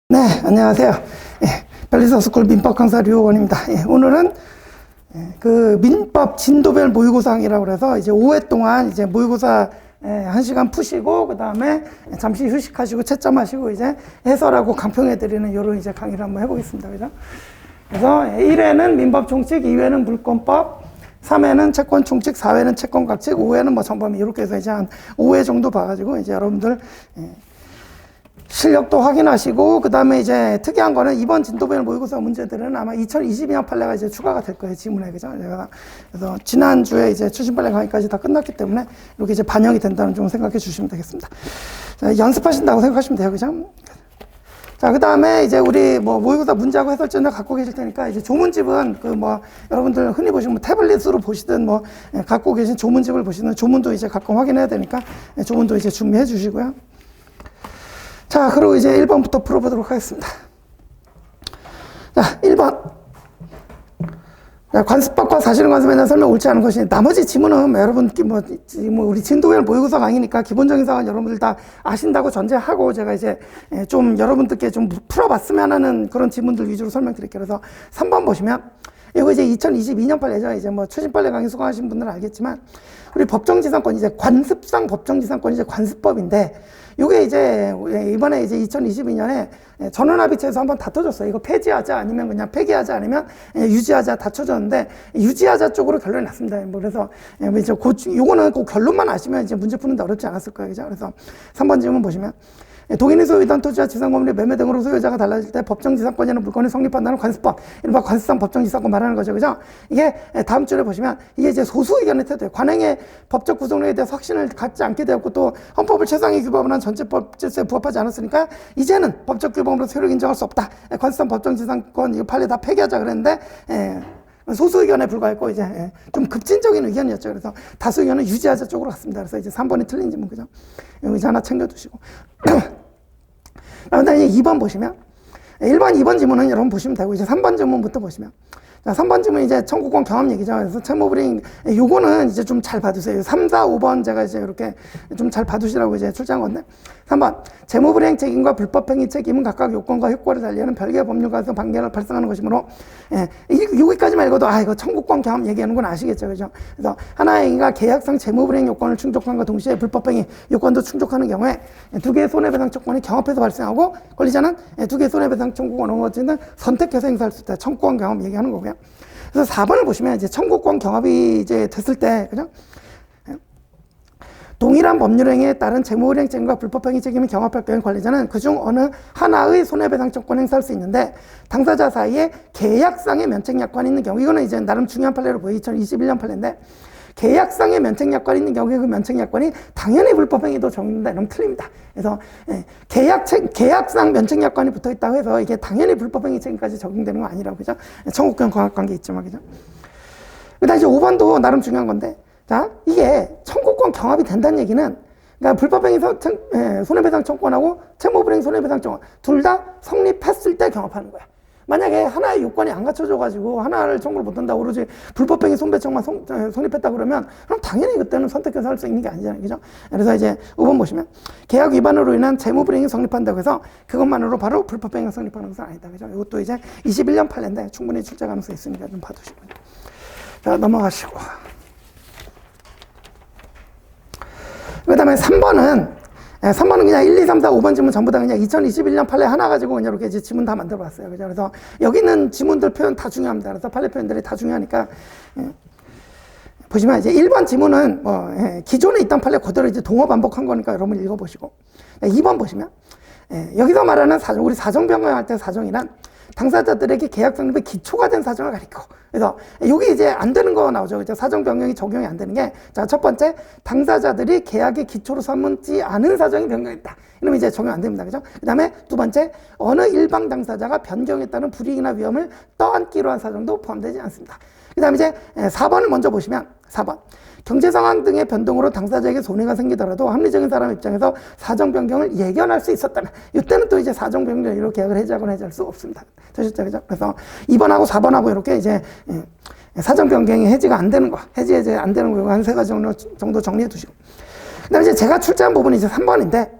네, 안녕하세요. 벨리서스쿨 민법 강사 류호원입니다. 오늘은 그 민법 진도별 모의고사항이라고 해서 이제 5회 동안 이제 모의고사 1시간 푸시고 그 다음에 잠시 휴식하시고 채점하시고 이제 해설하고 강평해 드리는 이런 이제 강의를 한번 해보겠습니다. 그죠? 그래서 1회는 민법 총칙, 2회는 물권법, 3회는 채권 총칙, 4회는 채권 각칙, 5회는 뭐 전범위 이렇게 해서 이제 한 5회 정도 봐가지고 이제 여러분들 실력도 확인하시고 그 다음에 이제 특이한 거는 이번 진도별 모의고사 문제들은 아마 2022년 판례가 이제 추가가 될 거예요, 지문에. 그죠? 그래서 지난주에 이제 추진 판례 강의까지 다 끝났기 때문에 이렇게 이제 반영이 된다는 좀 생각해 주시면 되겠습니다. 자, 연습하신다고 생각하시면 돼요. 그죠? 자, 그 다음에 이제 우리 뭐 모의고사 문제하고 해설전을 갖고 계실 테니까 이제 조문집은 그 뭐 여러분들 흔히 보시는 뭐 태블릿으로 보시든 뭐 갖고 계신 조문집을 보시든 조문도 이제 가끔 확인해야 되니까 조문도 이제 준비해 주시고요. 자, 그리고 이제 1번부터 풀어보도록 하겠습니다. 자, 1번. 관습법과 사실은 관습에 대한 설명 옳지 않은 것이, 나머지 지문은 여러분, 우리 진도별 모의고사 강의니까 기본적인 사항은 여러분들 다 아신다고 전제하고 제가 이제 좀 여러분들께 좀 풀어봤으면 하는 그런 지문들 위주로 설명드릴게요. 그래서 3번 보시면, 이거 이제 2022년 판례죠. 이제 뭐 추진 판례 강의 수강하신 분들은 알겠지만, 우리 법정지상권, 이제 관습상 법정지상권이 이제 관습법인데, 요게 이제 이번에 이제 2022년에 전원합의체에서 한번 다퉈졌어요. 이거 폐지하자 아니면 그냥 폐기하자 아니면 유지하자 다퉈졌는데 유지하자 쪽으로 결론이 났습니다. 뭐 그래서 이제 요거는 그 결론만 아시면 이제 문제 푸는데 어렵지 않았을 거예요. 그죠? 그래서 3번 질문 보시면, 동인이 소유한 토지와 지상권물의 매매 등으로 소유자가 달라질 때 법정지상권이나 물권이 성립한다는 관습법, 이른바 관습상 법정지상권 말하는 거죠. 그죠? 이게 다음 줄에 보시면 이게 이제 소수 의견의 태도예요. 관행의 법적 구성력에 대해서 확신을 갖지 않게 되었고 또 헌법을 최상위 규범을 한 전체법 질서에 부합하지 않았으니까 이제는 법적 규범으로서 효력 인정할 수 없다. 관습상 법정지상권 이거 판례 다 폐기하자 그랬는데 소수 의견에 불과했고 이제 좀 급진적인 의견이었죠. 그래서 다수 의견은 유지하자 쪽으로 갔습니다. 그래서 이제 3번이 틀린 지문. 그죠? 여기 이제 하나 챙겨두시고. 그다음에 이제 2번 보시면 1번, 2번 지문은 여러분 보시면 되고 이제 3번 지문부터 보시면, 자, 3번 지문 이제 청구권 경험 얘기죠. 그래서 채무불이익 요거는 이제 좀 잘 봐두세요. 3, 4, 5번 제가 이제 이렇게 좀 잘 봐두시라고 이제 출제한 건데, 3번 채무불이익 책임과 불법행위 책임은 각각 요건과 효과를 달리하는 별개의 법률과에서 관계를 발생하는 것이므로, 여기까지만 읽어도 이거 청구권 경험 얘기하는 건 아시겠죠, 그죠? 그래서 하나의 행위가 계약상 채무불이익 요건을 충족함과 동시에 불법행위 요건도 충족하는 경우에 두 개의 손해배상 조건이 경합해서 발생하고 권리자는 두 개의 손해배상 청구권 어느것인지 선택해서 행사할 수 있다. 청구권 경험 얘기하는 거고요. 그래서 4번을 보시면 이제 청구권 경합이 이제 됐을 때, 그죠? 동일한 법률행위에 따른 채무불이익 책임과 불법행위 책임이 경합할 경우 관리자는 그중 어느 하나의 손해배상 청구권을 행사할 수 있는데, 당사자 사이에 계약상의 면책약관이 있는 경우, 이거는 이제 나름 중요한 판례로 보여요. 2021년 판례인데, 계약상의 면책약관이 있는 경우에 그 면책약관이 당연히 불법행위도 적용된다 이러면 틀립니다. 그래서 계약상 면책약관이 붙어있다고 해서 이게 당연히 불법행위 책임까지 적용되는 건 아니라고. 그죠? 청구권 경합관계 있지만. 그죠? 그다음 이제 5번도 나름 중요한 건데, 자, 이게 청구권 경합이 된다는 얘기는, 그러니까 불법행위 손해배상 청구권하고 채무불이익 손해배상 청구권 둘 다 성립했을 때 경합하는 거야. 만약에 하나의 요건이 안 갖춰져가지고 하나를 청구를 못한다고 오로지 불법행위 손배청만 성립했다 그러면 그럼 당연히 그때는 선택해서 할 수 있는 게 아니잖아요. 그죠? 그래서 이제 5번 보시면 계약 위반으로 인한 채무불이익이 성립한다고 해서 그것만으로 바로 불법행위가 성립하는 것은 아니다. 그죠? 이것도 이제 21년 판례인데 충분히 출제 가능성이 있으니까 좀 봐두시고요. 자, 넘어가시고. 그 다음에 3번은 그냥 1, 2, 3, 4, 5번 지문 전부 다 그냥 2021년 판례 하나 가지고 그냥 이렇게 이제 지문 다 만들어 봤어요. 그죠? 그래서 여기 있는 지문들 표현 다 중요합니다. 그래서 판례 표현들이 다 중요하니까, 보시면 이제 1번 지문은 기존에 있던 판례 그대로 이제 동어 반복한 거니까 여러분 읽어보시고, 2번 보시면, 여기서 말하는 사정, 우리 사정 변경할 때 사정이란 당사자들에게 계약 성립의 기초가 된 사정을 가리켜. 그래서 여기 이제 안 되는 거 나오죠. 그죠? 사정 변경이 적용이 안 되는 게, 자, 첫 번째, 당사자들이 계약의 기초로 삼지 않은 사정이 변경했다. 이러면 이제 적용 안 됩니다. 그죠? 그 다음에 두 번째, 어느 일방 당사자가 변경에 따른 불이익이나 위험을 떠안기로 한 사정도 포함되지 않습니다. 그 다음에 이제 4번을 먼저 보시면, 4번. 경제 상황 등의 변동으로 당사자에게 손해가 생기더라도 합리적인 사람 입장에서 사정 변경을 예견할 수 있었다면, 이때는 또 이제 사정 변경으로 계약을 해지하거나 해지할 수 없습니다. 되셨죠? 그죠? 그래서 2번하고 4번하고 이렇게 이제 사정 변경이 해지가 안 되는 거, 해지 안 되는 거, 한 3가지 정도 정리해 두시고. 그 다음에 이제 제가 출제한 부분이 이제 3번인데,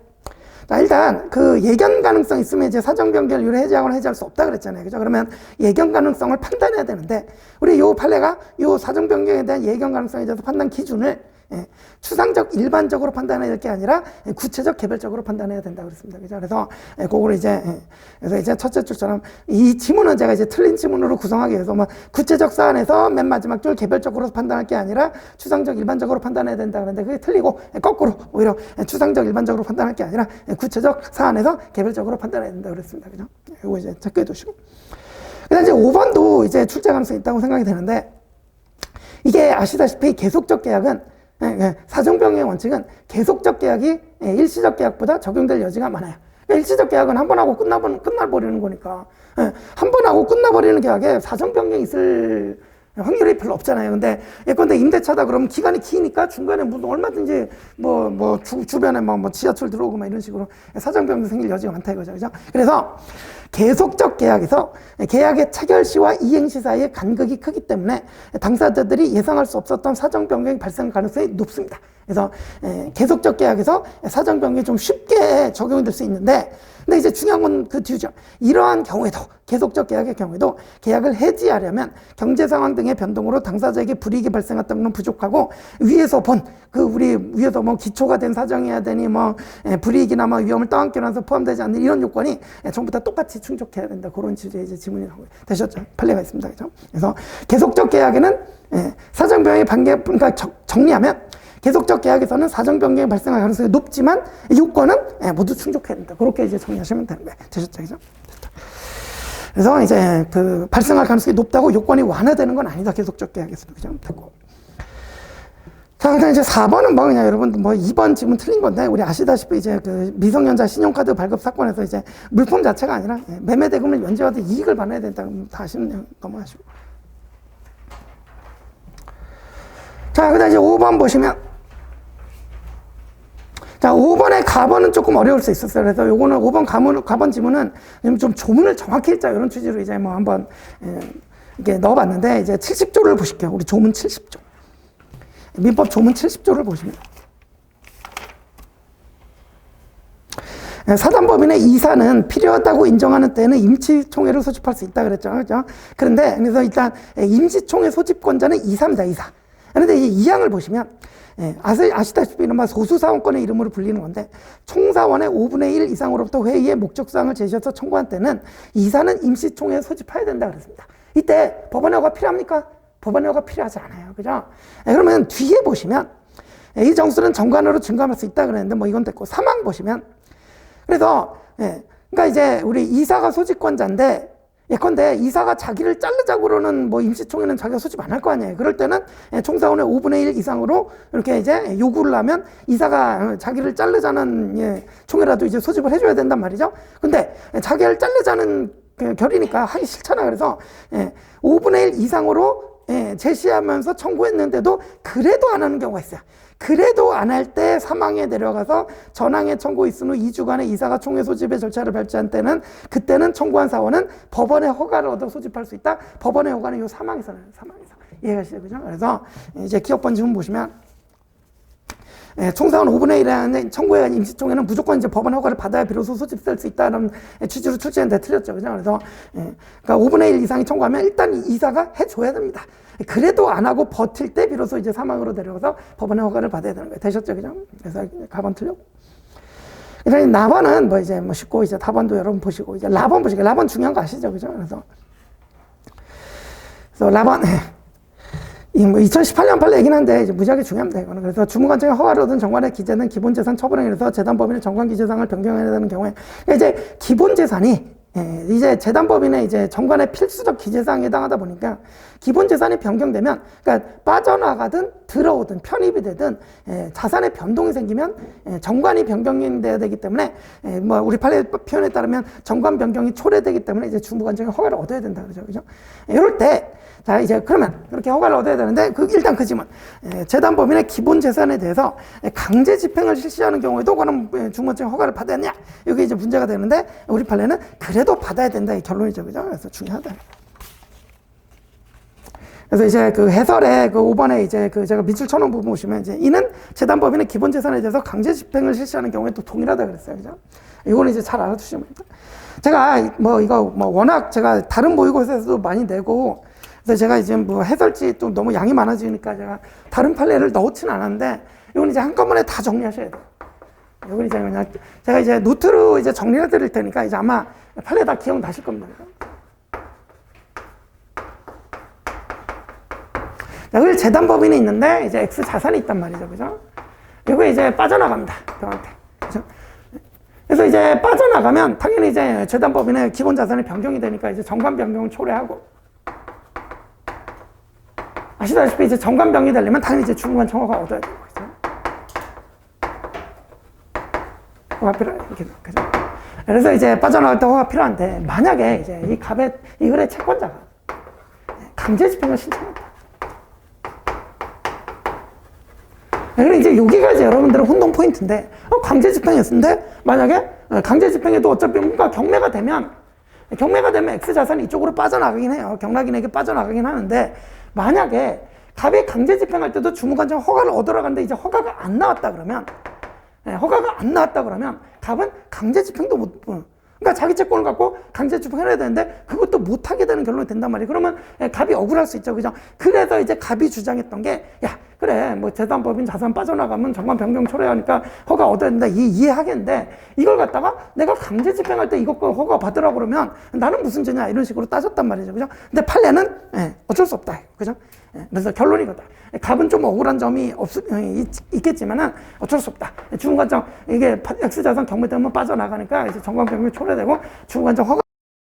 자, 일단 그 예견 가능성 있으면 이제 사정 변경을 유례 해지하거나 해지할 수 없다 그랬잖아요. 그죠? 그러면 예견 가능성을 판단해야 되는데, 우리 요 판례가 요 사정 변경에 대한 예견 가능성에 대해서 판단 기준을 추상적 일반적으로 판단해야 될 게 아니라 구체적 개별적으로 판단해야 된다고 그랬습니다. 그죠? 그래서 그거를 그래서 이제 첫째 줄처럼 이 지문은 제가 이제 틀린 지문으로 구성하기 위해서 뭐 구체적 사안에서 맨 마지막 줄 개별적으로 판단할 게 아니라 추상적 일반적으로 판단해야 된다 그랬는데 그게 틀리고, 거꾸로 오히려 추상적 일반적으로 판단할 게 아니라 구체적 사안에서 개별적으로 판단해야 된다 그랬습니다. 그죠? 이거 이제 체크해 두시고. 그다음 이제 5번도 이제 출제 가능성이 있다고 생각이 되는데, 이게 아시다시피 계속적 계약은 사정 변경의 원칙은 계속적 계약이 일시적 계약보다 적용될 여지가 많아요. 일시적 계약은 한 번 하고 끝나버리는 거니까, 한 번 하고 끝나버리는 계약에 사정 변경이 있을 확률이 별로 없잖아요. 근데 예컨대 임대차다 그러면 기간이 기니까 중간에 무슨 얼마든지 주변에 뭐 지하철 들어오고 막 이런 식으로 사정 변경 생길 여지가 많다 이거죠. 그죠? 그래서 계속적 계약에서 계약의 체결 시와 이행 시 사이의 간극이 크기 때문에 당사자들이 예상할 수 없었던 사정 변경이 발생 가능성이 높습니다. 그래서 계속적 계약에서 사정 변경이 좀 쉽게 적용이 될 수 있는데, 근데 이제 중요한 건 그 뒤죠. 이러한 경우에도, 계속적 계약의 경우에도 계약을 해지하려면 경제 상황 등의 변동으로 당사자에게 불이익이 발생했던 건 부족하고, 위에서 위에서 뭐 기초가 된 사정이어야 되니 불이익이나 위험을 떠안겨놔서 포함되지 않는 이런 요건이 전부 다 똑같이 충족해야 된다. 그런 취지의 이제 지문이 되셨죠. 판례가 있습니다. 그죠? 그래서 계속적 계약에는 사정 변경의 그러니까 정리하면, 계속적 계약에서는 사정 변경이 발생할 가능성이 높지만 요건은 모두 충족해야 된다. 그렇게 이제 정리하시면 되는 거예요. 되셨죠? 그죠? 그래서 이제 발생할 가능성이 높다고 요건이 완화되는 건 아니다. 계속적 계약에서는. 그죠? 됐고. 자, 그다음 이제 4번은 그냥 여러분들 2번 지문 틀린 건데, 우리 아시다시피 이제 미성년자 신용카드 발급 사건에서 이제 물품 자체가 아니라 매매 대금을 연체하되 이익을 받아야 된다. 다 아시는 넘어가시고. 자, 그다음 이제 5번 보시면, 자, 5번의 가번은 조금 어려울 수 있었어요. 그래서 요거는 5번 가번 지문은 좀 조문을 정확히 읽자, 이런 취지로 이제 한번 이렇게 넣어봤는데, 이제 70조를 보실게요. 우리 조문 70조. 민법 조문 70조를 보시면. 사단법인의 이사는 필요하다고 인정하는 때는 임시총회를 소집할 수 있다 그랬죠. 그죠? 그런데, 그래서 일단 임시총회 소집권자는 이사입니다, 이사. 그런데 이 2항을 보시면, 아시다시피 이른바 소수사원권의 이름으로 불리는 건데, 총사원의 5분의 1 이상으로부터 회의의 목적사항을 제시해서 청구한 때는 이사는 임시총회에 소집해야 된다 그랬습니다. 이때 법원의 허가 필요합니까? 법원의 허가 필요하지 않아요. 그죠? 그러면 뒤에 보시면, 이 정수는 정관으로 증감할 수 있다 그랬는데, 이건 됐고, 3항 보시면, 그래서, 그러니까 이제 우리 이사가 소집권자인데, 예컨대 이사가 자기를 자르자고 그러는 임시총회는 자기가 소집 안 할 거 아니에요. 그럴 때는 총사원의 5분의 1 이상으로 이렇게 이제 요구를 하면 이사가 자기를 자르자는 총회라도 이제 소집을 해줘야 된단 말이죠. 근데 자기를 자르자는 결이니까 하기 싫잖아. 그래서 5분의 1 이상으로 제시하면서 청구했는데도 그래도 안 하는 경우가 있어요. 그래도 안 할 때 사망에 내려가서 전항에 청구 있은 후 2주간의 이사가 총회 소집의 절차를 밟지 때는, 그때는 청구한 사원은 법원의 허가를 얻어 소집할 수 있다. 법원의 허가는 요 사망에서. 이해가시죠? 그죠? 그래서 이제 기억번 지문 보시면, 총사원 5분의 1의 청구에 임시총회는 무조건 이제 법원 허가를 받아야 비로소 소집될 수 있다는 취지로 출제했는데 틀렸죠. 그죠? 그래서, 그러니까 5분의 1 이상이 청구하면 일단 이사가 해줘야 됩니다. 그래도 안 하고 버틸 때 비로소 이제 사망으로 내려가서 법원의 허가를 받아야 되는 거예요. 되셨죠? 그죠? 그래서 가번 틀렸고. 그래서 나번은 이제 쉽고, 이제 다번도 여러분 보시고, 이제 라번 보시고, 라번 중요한 거 아시죠? 그죠? 그래서 라번, 2018년 판례이긴 한데, 이제 무지하게 중요합니다, 이거는. 그래서 주무관청에 허가를 얻은 정관에 기재된 기본재산 처분행위에서 재단법인의 정관기재사항을 변경해야 되는 경우에, 이제 기본재산이 이제 재단법인의 이제 정관의 필수적 기재사항에 해당하다 보니까 기본재산이 변경되면, 그러니까 빠져나가든 들어오든 편입이 되든 자산의 변동이 생기면 정관이 변경돼야 되기 때문에, 우리 판례 표현에 따르면 정관 변경이 초래되기 때문에 이제 주무관청에 허가를 얻어야 된다 그러죠. 그죠? 이럴 때, 자, 이제 그러면 그렇게 허가를 얻어야 되는데, 일단 그 지문. 재단법인의 기본재산에 대해서 강제 집행을 실시하는 경우에도 그럼 주무관청에 허가를 받아야 하냐? 이게 이제 문제가 되는데, 우리 판례는 그래도 받아야 된다. 이 결론이죠. 그죠? 그래서 중요하다. 그래서 이제 그 해설에 그 5번에 이제 그 제가 밑줄 쳐놓은 부분 보시면 이제 이는 재단법인의 기본 재산에 대해서 강제 집행을 실시하는 경우에 또 동일하다 그랬어요. 그죠? 이거는 이제 잘 알아두시면 됩니다. 제가 뭐 이거 뭐 워낙 제가 다른 모의고사에서도 많이 내고 그래서 제가 이제 뭐 해설지 또 너무 양이 많아지니까 제가 다른 판례를 넣지는 않았는데 이건 이제 한꺼번에 다 정리하셔야 돼요. 이건 이제 그냥 제가 이제 노트로 이제 정리해 드릴 테니까 이제 아마 판례 다 기억나실 겁니다. 자, 그리고 재단법인이 있는데 이제 X 자산이 있단 말이죠. 그죠? 이거 이제 빠져나갑니다. 형한테. 그죠? 그래서 이제 빠져나가면 당연히 이제 재단법인의 기본 자산이 변경이 되니까 이제 정관 변경을 초래하고 아시다시피 이제 정관 변경이 되려면 당연히 이제 주무관 청구가 얻어야 되는 거죠. 허가 필요해. 이렇게 그죠? 그래서 이제 빠져나갈 때 허가 필요한데 만약에 이제 이 갑의 이 을의 채권자가 강제 집행을 신청했다. 그리고 이제 여기가 이제 여러분들의 혼동 포인트인데, 강제 집행했는데, 만약에 강제 집행에도 어차피 뭔가 경매가 되면 X 자산이 이쪽으로 빠져나가긴 해요. 경락인에게 빠져나가긴 하는데, 만약에 갑이 강제 집행할 때도 주무관청 허가를 얻으러 갔는데 이제 허가가 안 나왔다 그러면, 갑은 강제 집행도 못, 그러니까 자기 채권을 갖고 강제 집행해야 되는데 그것도 못하게 되는 결론이 된단 말이에요. 그러면 갑이 억울할 수 있죠. 그죠? 그래서 이제 갑이 주장했던 게, 야, 그래, 뭐 재산법인 자산 빠져나가면 정관 변경 초래하니까 허가 얻어야 된다. 이해하겠는데 이걸 갖다가 내가 강제 집행할 때 이것 허가 받으라고 그러면 나는 무슨 죄냐 이런 식으로 따졌단 말이죠. 그죠? 근데 판례는 어쩔 수 없다. 그죠? 그래서 결론이 이거다. 갑은 좀 억울한 점이 있겠지만은 어쩔 수 없다. 주무관청 이게 X자산 경매되면 빠져나가니까 이제 정관 변경이 초래되고 주무관청 허가